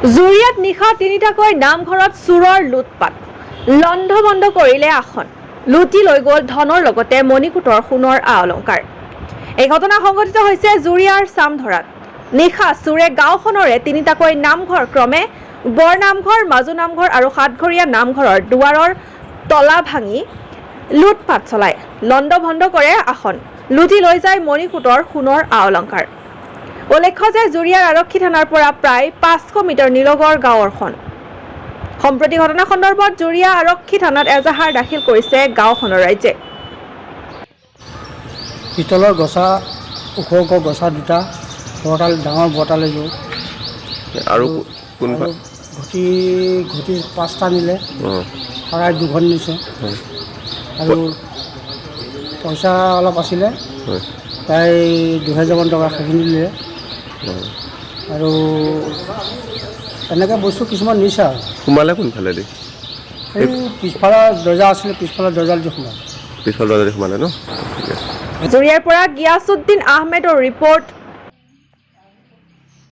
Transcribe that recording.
জুৰিয়াত নিশা তিনিটাকৈ নামঘৰত চোৰৰ লুটপাট লন্ধভণ্ড কৰিলে আসন লুটি লৈ গ'ল ধনৰ লগতে মণিকূটৰ সোণৰ আ-অলংকাৰ। এই ঘটনা সংঘটিত হৈছে জুৰিয়াৰ চামধৰাত। নিশা চোৰে গাঁওখনৰে তিনিটাকৈ নামঘৰ ক্ৰমে বৰ নামঘৰ, মাজু নামঘৰ আৰু সাতঘৰীয়া নামঘৰৰ দুৱাৰৰ তলা ভাঙি লুটপাট চলায়। লণ্ডভণ্ড কৰে আসন লুটি লৈ যায় মণিকূটৰ সোণৰ আ-অলংকাৰ। উল্লেখ্য যে জুৰিয়াৰ আৰক্ষী থানাৰ পৰা প্ৰায় 500 মিটাৰ নিলগৰ গাঁৱৰখন। সম্প্ৰতি ঘটনা সন্দৰ্ভত জুৰিয়া আৰক্ষী থানাত এজাহাৰ দাখিল কৰিছে গাঁওখনৰ ৰাইজে। পিতলৰ গছা ওখ ওখ গছা দুটা বৰতাল ডাঙৰ বৰতাল এযোৰ আৰু ঘটি 5টা নিলে শৰাই 2খন নিছে আৰু পইচা অলপ আছিলে প্ৰায় 2000 মান টকা সেইখিনি নিলে আৰু এনেকৈ বস্তু কিছুমান নিছে আৰু সোমালে কোনফালে দি এই পিছফালৰ দৰ্জা আছিলে পিছফালৰ দৰ্জাদি সোমালে পিছফালৰ দৰ্জা সোমালে ন। জুৰিয়াৰ পৰা গিয়াছুদ্দিন আহমেদৰ ৰিপৰ্ট।